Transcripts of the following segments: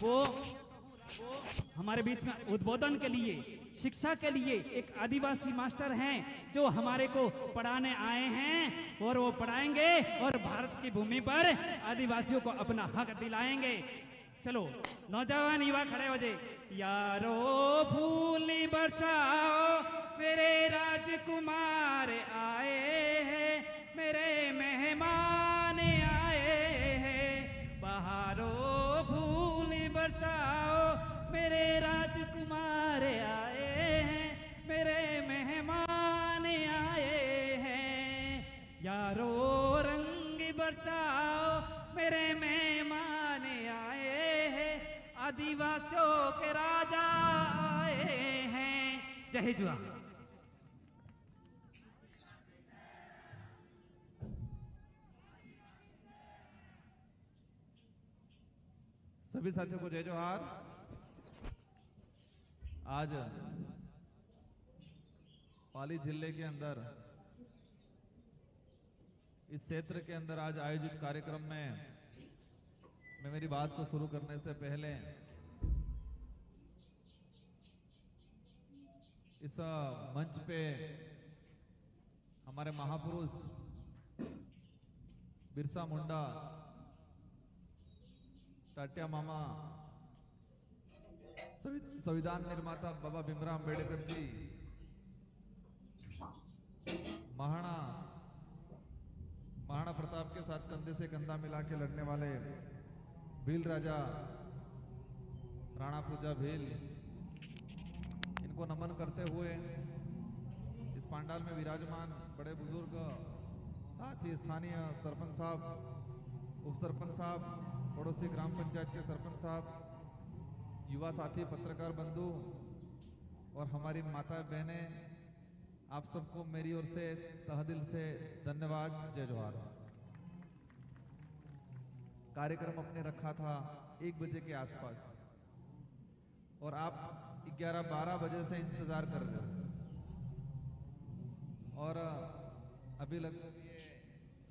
वो हमारे बीच में उद्बोधन के लिए, शिक्षा के लिए एक आदिवासी मास्टर हैं जो हमारे को पढ़ाने आए हैं और वो पढ़ाएंगे और भारत की भूमि पर आदिवासियों को अपना हक दिलाएंगे। चलो नौजवान युवा खड़े हो जाए। यारो फूली बरसाओ मेरे राजकुमार आए हैं, मेरे मेहमान आए हैं। बहारों फूली बरसाओ मेरे राजकुमार आए हैं, मेरे मेहमान आए हैं। यारो रंग बरसाओ मेरे मेहमान आए हैं, आदिवासियों के राजा आए हैं। जय जुआ। सभी साथियों को जय जोहार। आज पाली जिले के अंदर इस क्षेत्र के अंदर आज आयोजित कार्यक्रम में मैं मेरी बात को शुरू करने से पहले इस मंच पे हमारे महापुरुष बिरसा मुंडा, टाटिया मामा, संविधान निर्माता बाबा भीमराव अंबेडकर जी, महाराणा प्रताप के साथ कंधे से कंधा मिला के लड़ने वाले भील राजा राणा पूजा भील, इनको नमन करते हुए इस पंडाल में विराजमान बड़े बुजुर्ग, साथ ही स्थानीय सरपंच साहब, उप सरपंच साहब, पड़ोसी ग्राम पंचायत के सरपंच साहब, युवा साथी, पत्रकार बंधु और हमारी माता बहनें, आप सबको मेरी ओर से तहदिल से धन्यवाद। जय जोहार। कार्यक्रम अपने रखा था 1 बजे के आसपास और आप 11-12 बजे से इंतजार कर रहे हो और अभी लगभग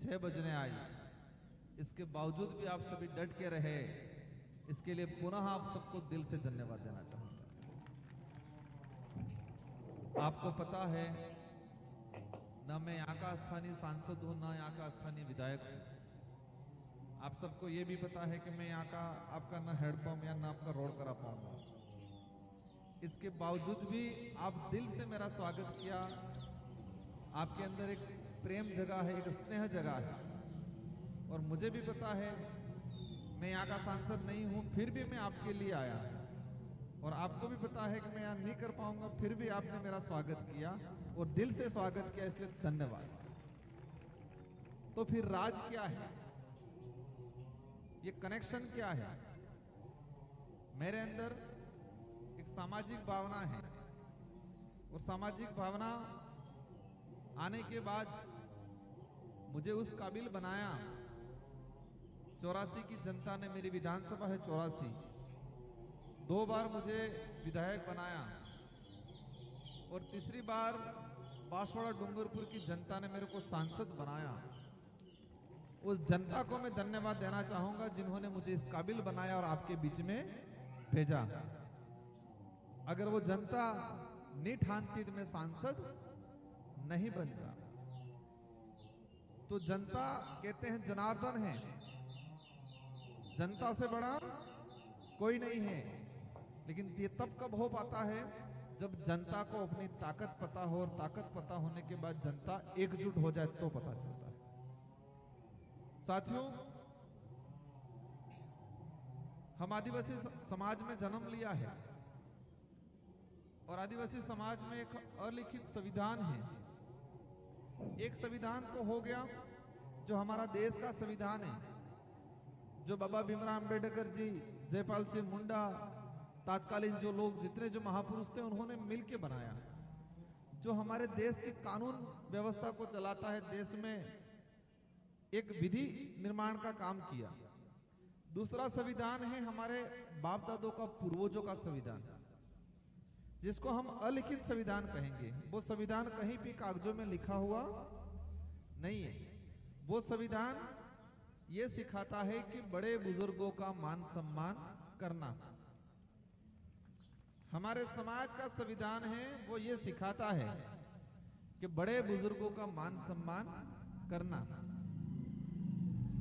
6 बजने आई। इसके बावजूद भी आप सभी डट के रहे, इसके लिए पुनः आप सबको दिल से धन्यवाद देना चाहूंगा। आपको पता है न मैं यहाँ का स्थानीय सांसद हूं, न यहाँ का स्थानीय विधायक हूं। आप सबको ये भी पता है कि मैं यहाँ का आपका न हेडपंप या न आपका रोड करा पाऊंगा। इसके बावजूद भी आप दिल से मेरा स्वागत किया। आपके अंदर एक प्रेम जगह है, एक स्नेह जगह है और मुझे भी पता है मैं यहाँ का सांसद नहीं हूं, फिर भी मैं आपके लिए आया और आपको भी पता है कि मैं यहाँ नहीं कर पाऊंगा, फिर भी आपने मेरा स्वागत किया और दिल से स्वागत किया, इसलिए धन्यवाद। तो फिर राज क्या है, ये कनेक्शन क्या है? मेरे अंदर एक सामाजिक भावना है और सामाजिक भावना आने के बाद मुझे उस काबिल बनाया। 84 की जनता ने, मेरी विधानसभा है 84, 2 बार मुझे विधायक बनाया और तीसरी बार बांसवाड़ा डूंगरपुर की जनता ने मेरे को सांसद बनाया। उस जनता को मैं धन्यवाद देना चाहूंगा जिन्होंने मुझे इस काबिल बनाया और आपके बीच में भेजा। अगर वो जनता नहीं ठानती तो मैं सांसद नहीं बनता। तो जनता कहते हैं जनार्दन है, जनता से बड़ा कोई नहीं है। लेकिन ये तब कब हो पाता है जब जनता को अपनी ताकत पता हो, और ताकत पता होने के बाद जनता एकजुट हो जाए तो पता चलता है। साथियों, हम आदिवासी समाज में जन्म लिया है और आदिवासी समाज में एक अलिखित संविधान है। एक संविधान तो हो गया जो हमारा देश का संविधान है, जो बाबा भीमराव अंबेडकर जी, जयपाल सिंह मुंडा, तात्कालीन जो लोग, जितने जो महापुरुष थे, उन्होंने मिलकर बनाया, जो हमारे देश की कानून व्यवस्था को चलाता है, देश में एक विधि निर्माण का काम किया। दूसरा संविधान है हमारे बाप दादों का, पूर्वजों का संविधान, जिसको हम अलिखित संविधान कहेंगे। वो संविधान कहीं भी कागजों में लिखा हुआ नहीं है। वो संविधान ये सिखाता है कि बड़े बुजुर्गों का मान सम्मान करना। हमारे समाज का संविधान है वो ये सिखाता है कि बड़े बुजुर्गों का मान सम्मान करना,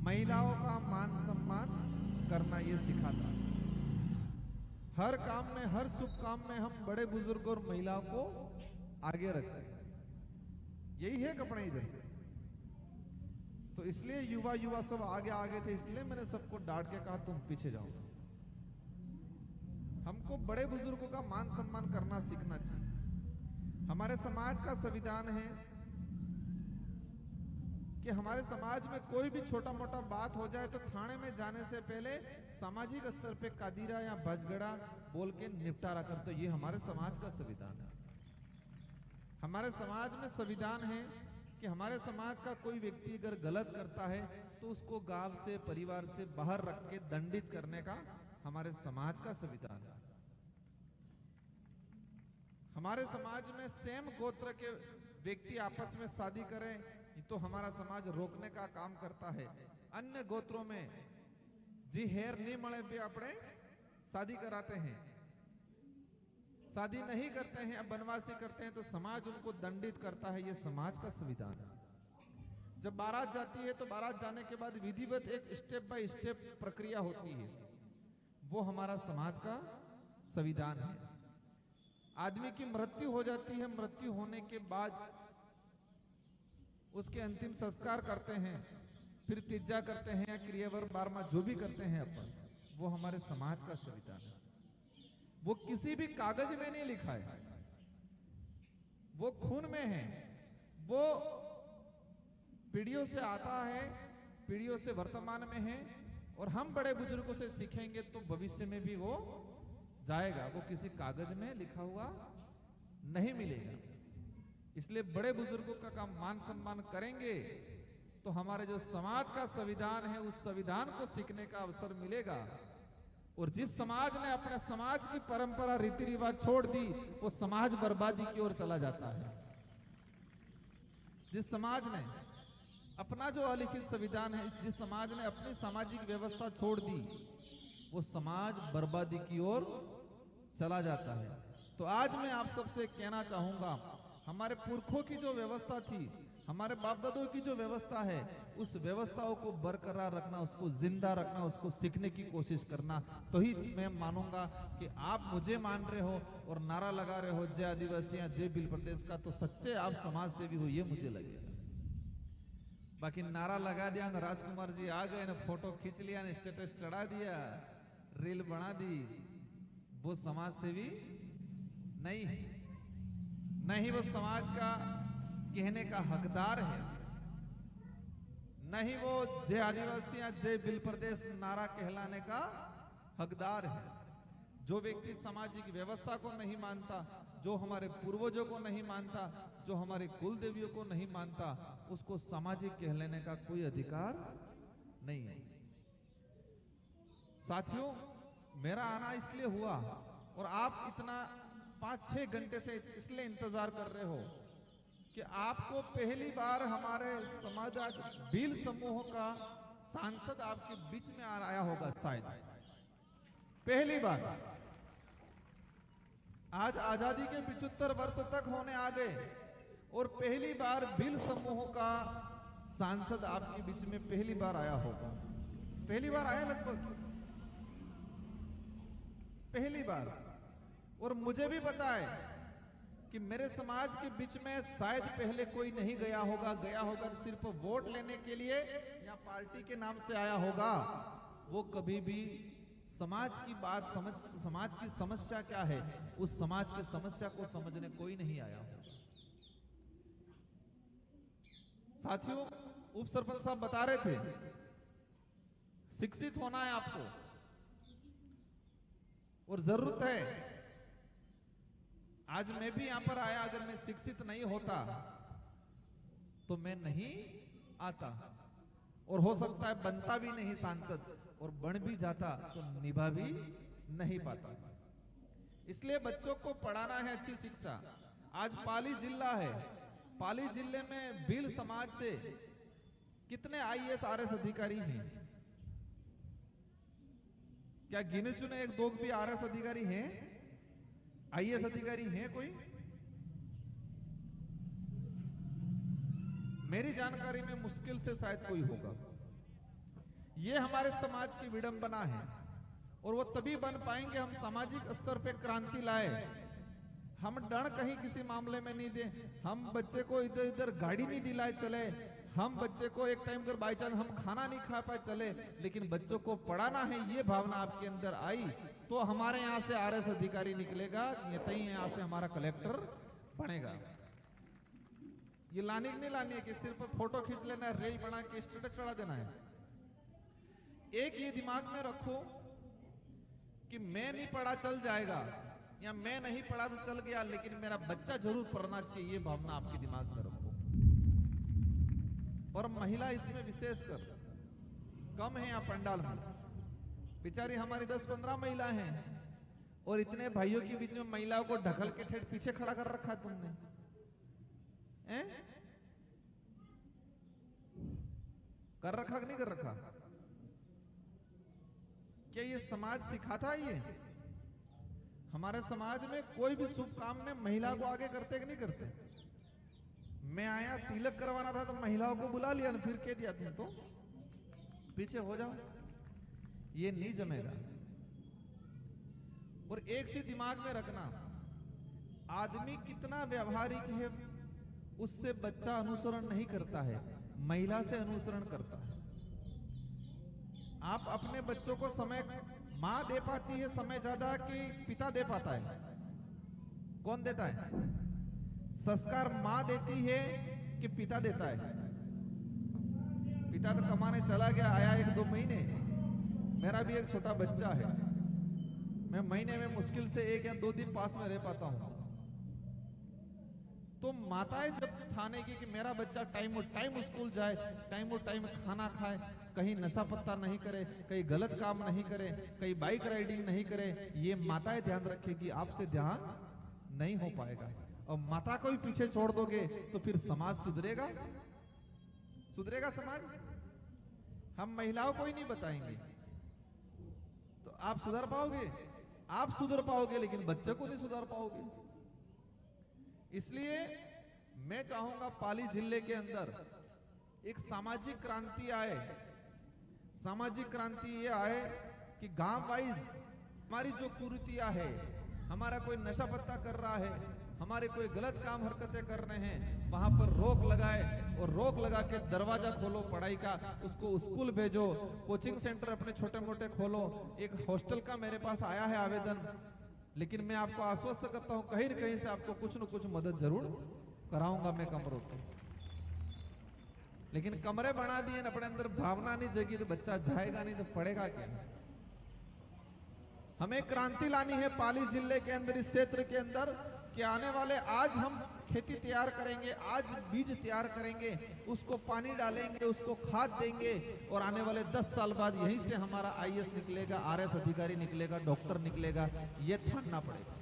महिलाओं का मान सम्मान करना, ये सिखाता है। हर काम में, हर शुभ काम में हम बड़े बुजुर्ग और महिलाओं को आगे रखते हैं। यही है कपड़े इधर। तो इसलिए युवा सब आगे आगे थे, इसलिए मैंने सबको डांट के कहा तुम पीछे जाओ। हमको बड़े बुजुर्गों का मान सम्मान करना सीखना चाहिए। हमारे समाज का संविधान है कि हमारे समाज में कोई भी छोटा मोटा बात हो जाए तो थाने में जाने से पहले सामाजिक स्तर पे कादीरा या बजगड़ा बोल के निपटारा कर। तो ये हमारे समाज का संविधान है। हमारे समाज में संविधान है कि हमारे समाज का कोई व्यक्ति अगर गलत करता है तो उसको गांव से, परिवार से बाहर रख के दंडित करने का हमारे समाज का संविधान है। हमारे समाज में सेम गोत्र के व्यक्ति आपस में शादी करें तो हमारा समाज रोकने का काम करता है। अन्य गोत्रों में जी हेर नहीं मळे पे अपने शादी कराते हैं, शादी नहीं करते हैं, बनवासी करते हैं तो समाज उनको दंडित करता है। ये समाज का संविधान है। जब बारात जाती है तो बारात जाने के बाद विधिवत एक स्टेप बाय स्टेप प्रक्रिया होती है, वो हमारा समाज का संविधान है। आदमी की मृत्यु हो जाती है, मृत्यु होने के बाद उसके अंतिम संस्कार करते हैं, फिर तीजा करते हैं, क्रियावर बारमा जो भी करते हैं अपन, वो हमारे समाज का संविधान है। वो किसी भी कागज में नहीं लिखा है, वो खून में है, वो पीढ़ियों से आता है, पीढ़ियों से वर्तमान में है, और हम बड़े बुजुर्गों से सीखेंगे तो भविष्य में भी वो जाएगा। वो किसी कागज में लिखा हुआ नहीं मिलेगा। इसलिए बड़े बुजुर्गों का मान सम्मान करेंगे तो हमारे जो समाज का संविधान है उस संविधान को सीखने का अवसर मिलेगा। और जिस समाज ने अपने समाज की परंपरा रीति रिवाज छोड़ दी वो समाज बर्बादी की ओर चला जाता है। जिस समाज ने अपना जो अलिखित संविधान है, जिस समाज ने अपनी सामाजिक व्यवस्था छोड़ दी वो समाज बर्बादी की ओर चला जाता है। तो आज मैं आप सबसे कहना चाहूंगा, हमारे पुरखों की जो व्यवस्था थी, हमारे बाप दादों की जो व्यवस्था है, उस व्यवस्थाओं को बरकरार रखना, उसको जिंदा रखना, उसको सीखने की कोशिश करना। तो ही मैं मानूंगा कि आप मुझे मान रहे हो और नारा लगा रहे हो जय आदिवासी, जय भील प्रदेश का, तो सच्चे आप समाज सेवी हो ये मुझे लगेगा। बाकी नारा लगा दिया ना, राजकुमार जी आ गए ना, फोटो खींच लिया ना, स्टेटस चढ़ा दिया, रील बना दी, वो समाज सेवी नहीं है, नहीं वो समाज का कहने का हकदार है, नहीं वो जय आदिवासी या जय भील प्रदेश नारा कहलाने का हकदार है। जो व्यक्ति सामाजिक व्यवस्था को नहीं मानता, जो हमारे पूर्वजों को नहीं मानता, जो हमारे कुल देवियों को नहीं मानता, उसको सामाजिक कहलाने का कोई अधिकार नहीं है। साथियों, मेरा आना इसलिए हुआ और आप इतना 5-6 घंटे से इसलिए इंतजार कर रहे हो कि आपको पहली बार हमारे समाज भील समूह का सांसद आपके बीच में आया होगा, शायद पहली बार। आज आजादी के 75 वर्ष तक होने आ गए और पहली बार भील समूह का सांसद आपके बीच में पहली बार आया होगा। पहली बार आया, लगभग पहली बार। और मुझे भी पता है कि मेरे समाज के बीच में शायद पहले कोई नहीं गया होगा, गया होगा तो सिर्फ वोट लेने के लिए या पार्टी के नाम से आया होगा। वो कभी भी समाज की बात समझ, समाज की समस्या क्या है, उस समाज की समस्या को समझने कोई नहीं आया होगा। साथियों, उप सरपंच साहब बता रहे थे शिक्षित होना है आपको, और जरूरत है। आज मैं भी यहां पर आया, अगर मैं शिक्षित नहीं होता तो मैं नहीं आता, और हो सकता है बनता भी नहीं सांसद, और बन भी जाता तो निभा भी नहीं पाता। इसलिए बच्चों को पढ़ाना है अच्छी शिक्षा। आज पाली जिला है, पाली जिले में भील समाज से कितने IAS RS अधिकारी हैं? क्या गिने चुने एक दो भी आरएस अधिकारी हैं, आईएएस अधिकारी हैं कोई? मेरी जानकारी में मुश्किल से शायद कोई होगा। ये हमारे समाज की विडंबना है और वो तभी बन पाएंगे हम सामाजिक स्तर पे क्रांति लाए। हम डर कहीं किसी मामले में नहीं दे, हम बच्चे को इधर इधर गाड़ी नहीं दिलाए चले, हम बच्चे को एक टाइम अगर बाई चांस हम खाना नहीं खा पाए चले, लेकिन बच्चों को पढ़ाना है ये भावना आपके अंदर आई तो हमारे यहाँ से आरएस अधिकारी निकलेगा, नहीं यहाँ से हमारा कलेक्टर बनेगा। ये लानी नहीं लानी है कि सिर्फ फोटो खींच लेना है, रेल बना के स्टेटस चढ़ा देना है। एक ये दिमाग में रखो कि मैं नहीं पढ़ा चल जाएगा या मैं नहीं पढ़ा तो चल गया, लेकिन मेरा बच्चा जरूर पढ़ना चाहिए, ये भावना आपके दिमाग में रखो। और महिला इसमें विशेषकर कम है यहाँ पंडाल में, बेचारी हमारी 10-15 महिला हैं और इतने भाइयों के बीच में महिलाओं को ढकल के ठेठ पीछे खड़ा कर रखा है तुमने, हैं? कर रखा कि नहीं कर रखा? क्या ये समाज सिखाता है? ये हमारे समाज में कोई भी शुभ काम में महिला को आगे करते कि नहीं करते? मैं आया तिलक करवाना था तो महिलाओं को बुला लिया, फिर कह दिया तुम तो पीछे हो जाओ, ये नहीं जमेगा। और एक चीज दिमाग में रखना, आदमी कितना व्यवहारिक है उससे बच्चा अनुसरण नहीं करता है, महिला से अनुसरण करता है। आप अपने बच्चों को समय मां दे पाती है समय ज्यादा कि पिता दे पाता है? कौन देता है? संस्कार मां देती है कि पिता देता है? पिता तो कमाने चला गया, आया 1-2 महीने। मेरा भी एक छोटा बच्चा है, मैं महीने में मुश्किल से 1 या 2 दिन पास में रह पाता हूं। तो माताएं जब ठानेगी कि मेरा बच्चा टाइम स्कूल जाए, टाइम खाना खाए, कहीं नशा पत्ता नहीं करे, कहीं गलत काम नहीं करे, कहीं बाइक राइडिंग नहीं करे, ये माताएं ध्यान रखेगी, आपसे ध्यान नहीं हो पाएगा। और माता को ही पीछे छोड़ दोगे तो फिर समाज सुधरेगा? सुधरेगा समाज? हम महिलाओं को ही नहीं बताएंगे तो आप सुधर पाओगे? आप सुधर पाओगे लेकिन बच्चे को नहीं सुधार पाओगे। इसलिए मैं चाहूंगा पाली जिले के अंदर एक सामाजिक क्रांति आए। सामाजिक क्रांति ये आए कि गांव वाइज हमारी जो कुरीतियां है, हमारा कोई नशा पत्ता कर रहा है, हमारे कोई गलत काम हरकतें कर रहे हैं, वहां पर रोक लगाए और रोक लगा के दरवाजा खोलो पढ़ाई का, उसको स्कूल भेजो, कोचिंग सेंटर अपने छोटे मोटे खोलो। एक हॉस्टल का मेरे पास आया है आवेदन, लेकिन मैं आपको आश्वस्त करता हूं कहीं न कहीं से आपको कुछ न कुछ मदद जरूर कराऊंगा मैं कमरों की। लेकिन कमरे बना दिए अपने अंदर भावना नहीं जगी तो बच्चा जाएगा नहीं तो पढ़ेगा क्या? हमें क्रांति लानी है पाली जिले के अंदर, इस क्षेत्र के अंदर, कि आने वाले आज हम खेती तैयार करेंगे, आज बीज तैयार करेंगे, उसको पानी डालेंगे, उसको खाद देंगे और आने वाले 10 साल बाद यहीं से हमारा आईएएस निकलेगा, आरएस अधिकारी निकलेगा, डॉक्टर निकलेगा। ये ठानना पड़ेगा।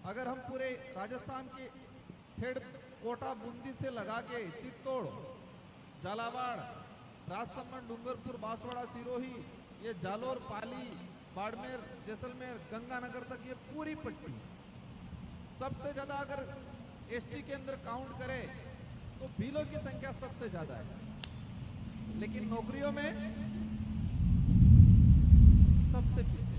अगर हम पूरे राजस्थान के खेड़, कोटा, बूंदी से लगा के चित्तौड़, झालावाड़, राजसमंद, डूंगरपुर, बांसवाड़ा, सिरोही, ये जालोर, पाली, बाड़मेर, जैसलमेर, गंगानगर तक ये पूरी पट्टी सबसे ज्यादा अगर एसटी के अंदर काउंट करें तो भीलों की संख्या सबसे ज्यादा है, लेकिन नौकरियों में सबसे पीछे।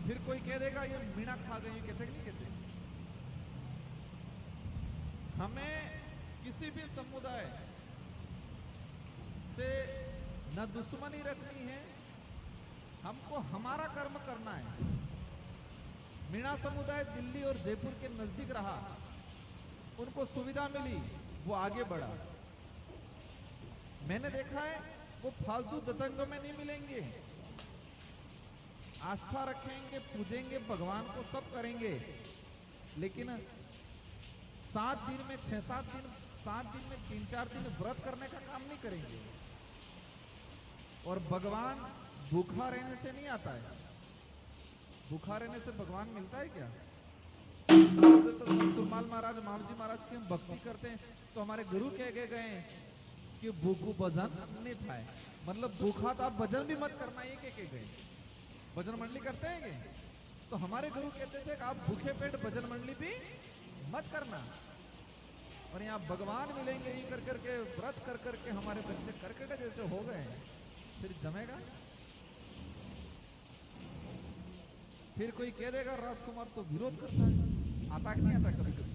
फिर कोई कह देगा ये मीणा खा गई, कहते नहीं कहते? हमें किसी भी समुदाय से न दुश्मनी रखनी है, हमको हमारा कर्म करना है। मीणा समुदाय दिल्ली और जयपुर के नजदीक रहा, उनको सुविधा मिली, वो आगे बढ़ा। मैंने देखा है वो फालतू दतंगों में नहीं मिलेंगे, आस्था रखेंगे, पूजेंगे भगवान को, सब करेंगे, लेकिन 7 दिन में 6-7 दिन, 7 दिन में 3-4 दिन व्रत करने का काम नहीं करेंगे। और भगवान भूखा रहने से नहीं आता है। भूखा रहने से भगवान मिलता है क्या? तो सुरमाल महाराज, मामजी महाराज की हम भक्ति करते हैं तो हमारे गुरु कह गए कि भूखू भजन नहीं था, मतलब भूखा था, भजन भी मत करना, ये कह गए। भजन मंडली करते हैं क्या? तो हमारे गुरु कहते थे कि आप भूखे पेट भजन मंडली भी मत करना। और यहाँ भगवान मिलेंगे ही कर करके, व्रत कर करके हमारे बच्चे करकटे जैसे हो गए, फिर जमेगा? फिर कोई कह देगा राजकुमार तो विरोध करता है, आता कि नहीं आता? कभी कभी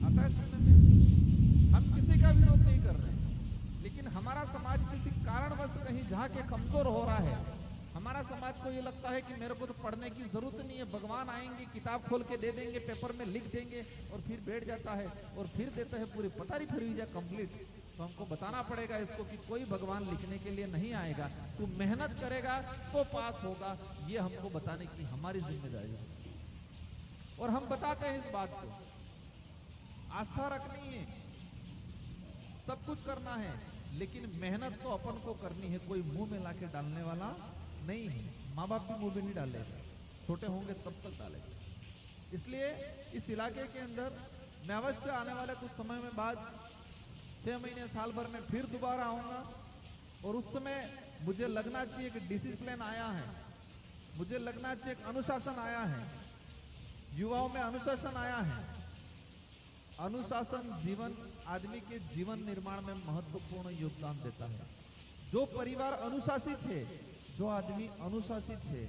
आता है सुनने में। हम किसी का विरोध नहीं कर रहे, लेकिन हमारा समाज किसी कारणवश कहीं जाके कमजोर हो रहा है। हमारा समाज को ये लगता है कि मेरे को तो पढ़ने की जरूरत नहीं है, भगवान आएंगे, किताब खोल के दे देंगे, पेपर में लिख देंगे, और फिर बैठ जाता है और फिर देता है पूरी पतारी फिर जाए कंप्लीट। तो हमको बताना पड़ेगा इसको कि कोई भगवान लिखने के लिए नहीं आएगा, तू मेहनत करेगा तो पास होगा, ये हमको बताने की हमारी जिम्मेदारी है। और हम बताते हैं इस बात को, आस्था रखनी है, सब कुछ करना है, लेकिन मेहनत तो अपन को करनी है। कोई मुंह में लाके डालने वाला नहीं है। माँ बाप भी मुंह में नहीं डालेगा, छोटे होंगे तब तक डालेगा। इसलिए इस इलाके के अंदर मैं अवश्य आने वाले कुछ समय में बाद 6 महीने साल भर में फिर दोबारा आऊंगा, और उस समय मुझे लगना चाहिए कि डिसिप्लिन आया है, मुझे लगना चाहिए कि अनुशासन आया है, युवाओं में अनुशासन आया है। अनुशासन जीवन, आदमी के जीवन निर्माण में महत्वपूर्ण योगदान देता है। जो परिवार अनुशासित है, जो आदमी अनुशासित है,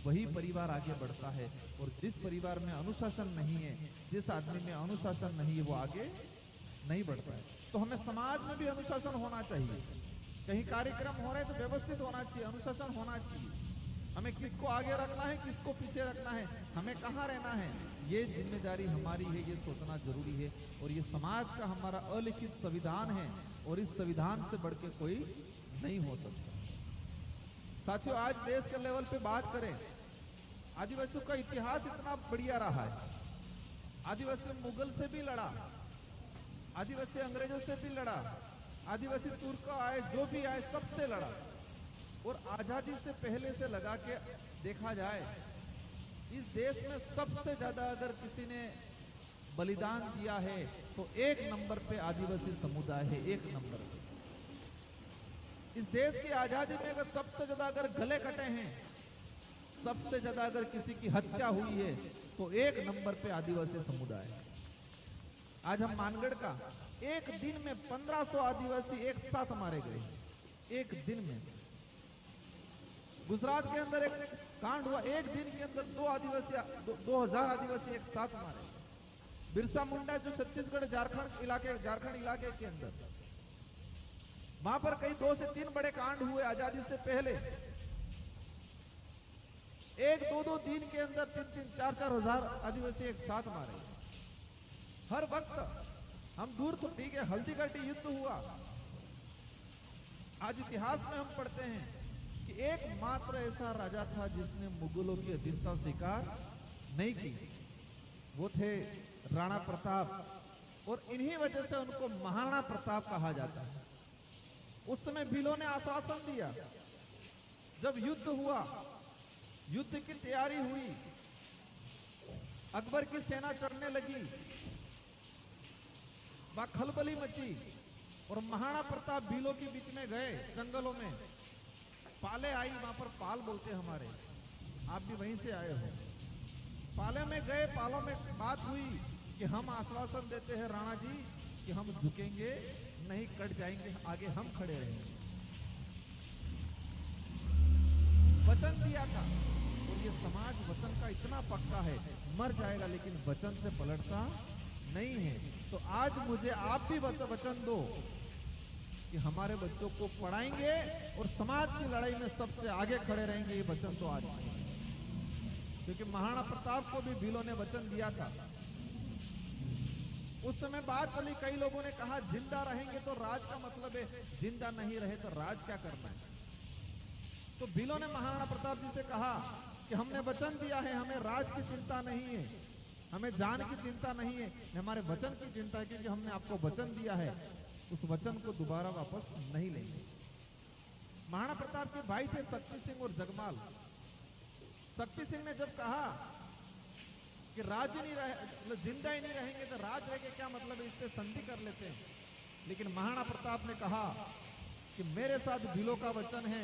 वही परिवार आगे बढ़ता है। और जिस परिवार में अनुशासन नहीं है, जिस आदमी में अनुशासन नहीं है, वो आगे नहीं बढ़ता है। तो हमें समाज में भी अनुशासन होना चाहिए। कहीं कार्यक्रम हो रहे तो व्यवस्थित होना चाहिए, अनुशासन होना चाहिए। हमें किसको आगे रखना है, किसको पीछे रखना है, हमें कहाँ रहना है, ये जिम्मेदारी हमारी है, ये सोचना जरूरी है। और ये समाज का हमारा अलिखित संविधान है, और इस संविधान से बढ़ के कोई नहीं हो सकता। साथियों, आज देश के लेवल पे बात करें, आदिवासियों का इतिहास इतना बढ़िया रहा है। आदिवासी मुगल से भी लड़ा, आदिवासी अंग्रेजों से भी लड़ा, आदिवासी तुर्क आए, जो भी आए, सबसे लड़ा। और आजादी से पहले से लगा के देखा जाए, इस देश में सबसे ज्यादा अगर किसी ने बलिदान दिया है तो 1 नंबर पे आदिवासी समुदाय है, 1 नंबर पे। इस देश की आजादी में अगर सबसे ज्यादा अगर गले कटे हैं, सबसे ज्यादा अगर किसी की हत्या हुई है, तो 1 नंबर पे आदिवासी समुदाय है। आज हम मानगढ़ का एक दिन में 1500 आदिवासी एक साथ मारे गए, एक दिन में। गुजरात के अंदर एक कांड हुआ, एक दिन के अंदर 2000 आदिवासी एक साथ मारे। बिरसा मुंडा जो छत्तीसगढ़ झारखंड इलाके के अंदर, वहां पर कई 2 से 3 बड़े कांड हुए आजादी से पहले। 1-2 दिन के अंदर 3-3, 4-4 हजार आदिवासी एक साथ मारे। हर वक्त हम दूर तो ठीक है, हल्दीघाटी युद्ध हुआ। आज इतिहास में हम पढ़ते हैं कि एकमात्र ऐसा राजा था जिसने मुगलों की अधीनता स्वीकार नहीं की, वो थे राणा प्रताप। और इन्हीं वजह से उनको महाराणा प्रताप कहा जाता है। उस समय भीलों ने आश्वासन दिया, जब युद्ध हुआ, युद्ध की तैयारी हुई, अकबर की सेना चढ़ने लगी, वहां खलबली मची, और महाराणा प्रताप भीलों के बीच में गए जंगलों में। पाले आई, वहां पर पाल बोलते हमारे, आप भी वहीं से आए हो। पाले में गए, पालों में बात हुई कि हम आश्वासन देते हैं राणा जी कि हम झुकेंगे नहीं, कट जाएंगे, आगे हम खड़े रहेंगे। वचन दिया था, और ये समाज वचन का इतना पक्का है, मर जाएगा लेकिन वचन से पलटता नहीं है। तो आज मुझे आप भी वचन दो कि हमारे बच्चों को पढ़ाएंगे और समाज की लड़ाई में सबसे आगे खड़े रहेंगे। ये वचन तो आज, क्योंकि महाराणा प्रताप को भी भीलों ने वचन दिया था। उस समय बात चली, कई लोगों ने कहा जिंदा रहेंगे तो राज का मतलब है, जिंदा नहीं रहे तो राज क्या करना है। तो भीलों ने महाराणा प्रताप जी से कहा कि हमने वचन दिया है, हमें राज की चिंता नहीं है, हमें जान की चिंता नहीं है, हमारे वचन की चिंता है, क्योंकि हमने आपको वचन दिया है, उस वचन को दोबारा वापस नहीं लेंगे। महाराणा प्रताप के भाई थे शक्ति सिंह और जगमाल। शक्ति सिंह ने जब कहा कि राज ही नहीं रहे, मतलब जिंदा ही नहीं रहेंगे तो राज रह के क्या मतलब है, इससे संधि कर लेते हैं। लेकिन महाराणा प्रताप ने कहा कि मेरे साथ भीलों का वचन है,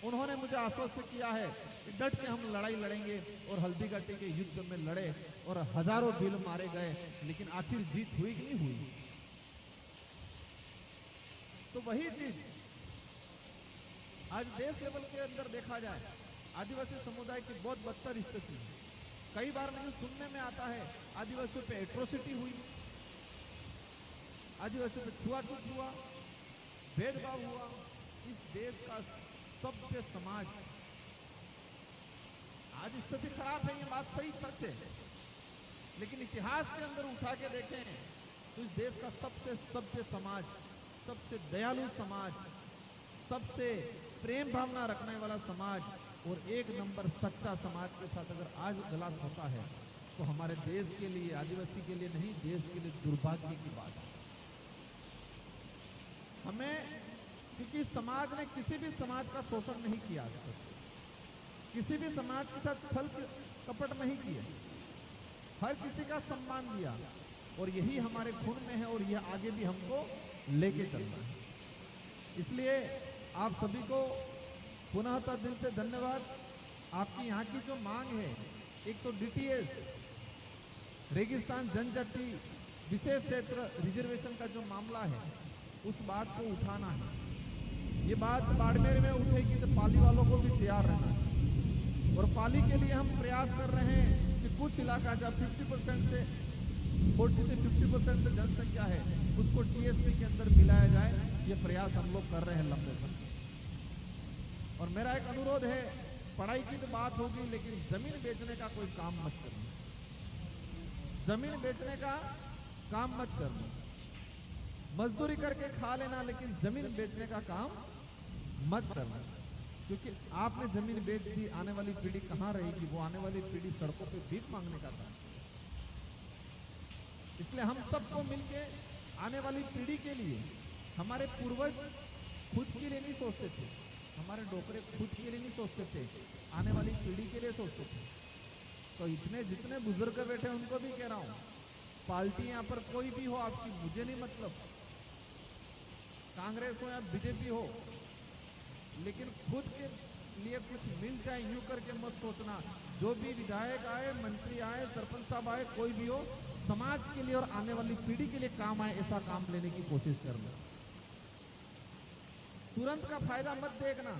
उन्होंने मुझे आश्वस्त किया है कि डट के हम लड़ाई लड़ेंगे, और हल्दीघाटी के युद्ध में लड़े और हजारों भील मारे गए, लेकिन आखिर जीत हुई कि नहीं हुई। तो वही चीज आज देश लेवल के अंदर देखा जाए, आदिवासी समुदाय की बहुत बदतर स्थिति है। कई बार मुझे सुनने में आता है आदिवासियों पे एट्रोसिटी हुई, आदिवासियों पे छुआछूत हुआ, भेदभाव हुआ। इस देश का सभ्य समाज, आज स्थिति खराब है, ये बात सही सच है, लेकिन इतिहास के अंदर उठा के देखें तो इस देश का सबसे सभ्य समाज, सबसे दयालु समाज, सबसे प्रेम भावना रखने वाला समाज और एक नंबर सच्चा समाज के साथ अगर आज गला होता है तो हमारे देश के लिए, आदिवासी के लिए नहीं, देश के लिए दुर्भाग्य की बात है। हमें, क्योंकि समाज ने किसी भी समाज का शोषण नहीं किया, किसी भी समाज के साथ छल कपट नहीं किया, हर किसी का सम्मान दिया, और यही हमारे खून में है और यह आगे भी हमको लेके चलना है। इसलिए आप सभी को पुनः दिल से धन्यवाद। आपकी यहाँ की जो मांग है, एक तो डीटीएस, रेगिस्तान जनजाति विशेष क्षेत्र रिजर्वेशन का जो मामला है, उस बात को उठाना है। ये बात बाड़मेर में उठेगी तो पाली वालों को भी तैयार रहना है, और पाली के लिए हम प्रयास कर रहे हैं कि कुछ इलाका जब 50% से 40 से 50% से जनसंख्या है, उसको टीएसपी के अंदर मिलाया जाए। ये प्रयास हम लोग कर रहे हैं लंबे समय। और मेरा एक अनुरोध है, पढ़ाई की तो बात होगी, लेकिन जमीन बेचने का कोई काम मत करना, जमीन बेचने का काम मत करना। मजदूरी करके खा लेना, लेकिन जमीन बेचने का काम मत करना, क्योंकि आपने जमीन बेच दी, आने वाली पीढ़ी कहां रहेगी? वो आने वाली पीढ़ी सड़कों पे भीख मांगने का था। इसलिए हम सबको मिलके आने वाली पीढ़ी के लिए, हमारे पूर्वज खुद के लिए नहीं सोचते थे, हमारे डोकरे खुद के लिए नहीं सोचते थे, आने वाली पीढ़ी के लिए सोचते थे। तो इतने जितने बुजुर्ग बैठे उनको भी कह रहा हूं, पार्टी यहां पर कोई भी हो आपकी, मुझे नहीं मतलब, कांग्रेस हो या बीजेपी हो, लेकिन खुद के लिए कुछ मिल जाए यूं करके मत सोचना। जो भी विधायक आए, मंत्री आए, सरपंच साहब आए, कोई भी हो, समाज के लिए और आने वाली पीढ़ी के लिए काम आए, ऐसा काम लेने की कोशिश करना। तुरंत का फायदा मत देखना,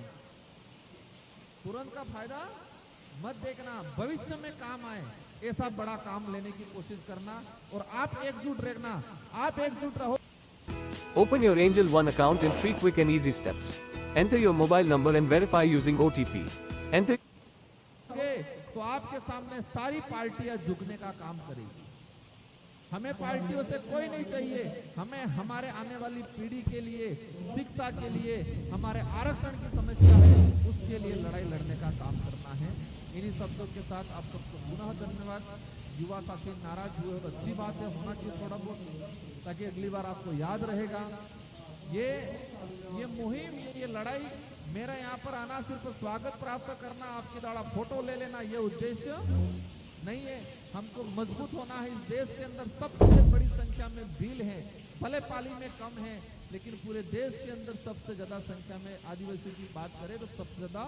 तुरंत का फायदा मत देखना, भविष्य में काम आए ऐसा बड़ा काम लेने की कोशिश करना, और आप एकजुट रहना, आप एकजुट रहो। Open your Angel One account in 3 quick and easy steps. Enter your mobile number and verify using OTP. Enter. तो आपके सामने सारी पार्टियां झुकने का काम करेगी। हमें पार्टियों से कोई नहीं चाहिए, हमें हमारे आने वाली पीढ़ी के लिए, शिक्षा के लिए, हमारे आरक्षण की समस्या है, उसके लिए लड़ाई लड़ने का काम करना है। इन्हीं शब्दों के साथ आप सबको पुनः धन्यवाद। युवा साथी नाराज हुए तो अच्छी बात है, होना चाहिए थोड़ा बहुत, ताकि अगली बार आपको याद रहेगा। ये मुहिम, ये लड़ाई, मेरा यहाँ पर आना सिर्फ स्वागत प्राप्त करना, आपके द्वारा फोटो ले लेना, ये उद्देश्य नहीं है। हमको मजबूत होना है। इस देश के अंदर सबसे बड़ी संख्या में भील हैं, भले पाली में कम है, लेकिन पूरे देश के अंदर सबसे ज्यादा संख्या में आदिवासी की बात करें तो सबसे ज्यादा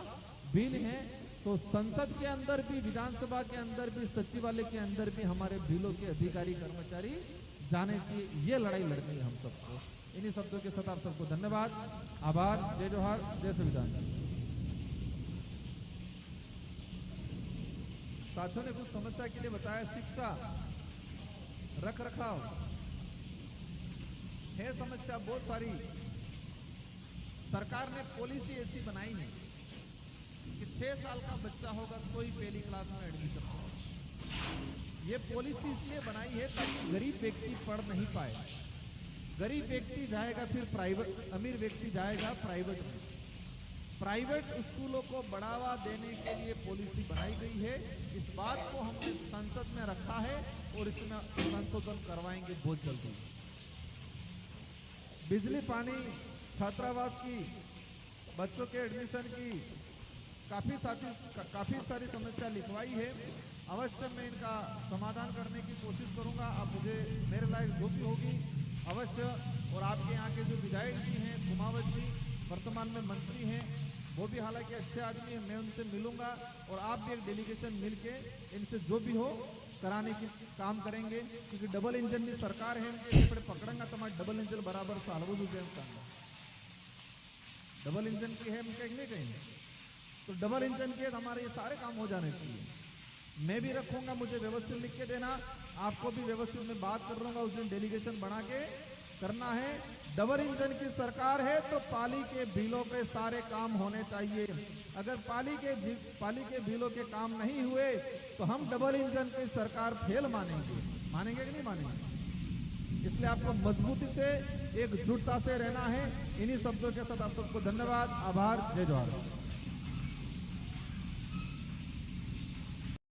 भील हैं। तो संसद के अंदर भी, विधानसभा के अंदर भी, सचिवालय के अंदर भी हमारे भीलों के अधिकारी कर्मचारी जाने चाहिए। ये लड़ाई लड़नी है हम सबको। इन्हीं शब्दों के साथ आप सबको धन्यवाद, आभार, जय जोहार, जय संविधान। साथियों ने कुछ समस्या के लिए बताया, शिक्षा, रख रखाव है समस्या बहुत सारी। सरकार ने पॉलिसी ऐसी बनाई है कि 6 साल का बच्चा होगा तो ही पहली क्लास में एडमिशन हो। ये पॉलिसी इसलिए बनाई है ताकि गरीब व्यक्ति पढ़ नहीं पाए। गरीब व्यक्ति जाएगा फिर प्राइवेट, अमीर व्यक्ति जाएगा प्राइवेट में। प्राइवेट स्कूलों को बढ़ावा देने के लिए पॉलिसी बनाई गई है। इस बात को हमने संसद में रखा है और इसमें संशोधन करवाएंगे बहुत जल्दी। बिजली, पानी, छात्रावास की, बच्चों के एडमिशन की काफी सारी समस्या लिखवाई है। अवश्य मैं इनका समाधान करने की कोशिश करूंगा। आप मुझे मेरे लायक जो भी होगी अवश्य, और आपके यहाँ के जो विधायक जी हैं, कुमावत जी वर्तमान में मंत्री हैं, वो भी हालांकि अच्छे आदमी हैं, मैं उनसे मिलूंगा और आप भी एक डेलीगेशन मिलके इनसे जो भी हो कराने की काम करेंगे। क्योंकि डबल इंजन की सरकार है, इनके पकड़ेंगे तो हमारे डबल इंजन बराबर सालवो डबल इंजन की है, हम कहीं नहीं कहेंगे। तो डबल इंजन के हमारे ये सारे काम हो जाने चाहिए। मैं भी रखूंगा, मुझे व्यवस्थित लिख के देना, आपको भी व्यवस्थित में बात कर लूंगा, उस दिन डेलीगेशन बना के करना है। डबल इंजन की सरकार है तो पाली के बिलों के सारे काम होने चाहिए। अगर पाली के बिलों के काम नहीं हुए तो हम डबल इंजन की सरकार फेल मानेंगे। मानेंगे कि नहीं मानेंगे? इसलिए आपको मजबूती से, एकजुटता से रहना है। इन्हीं शब्दों के साथ आप सबको धन्यवाद, आभार, जय जवाहर।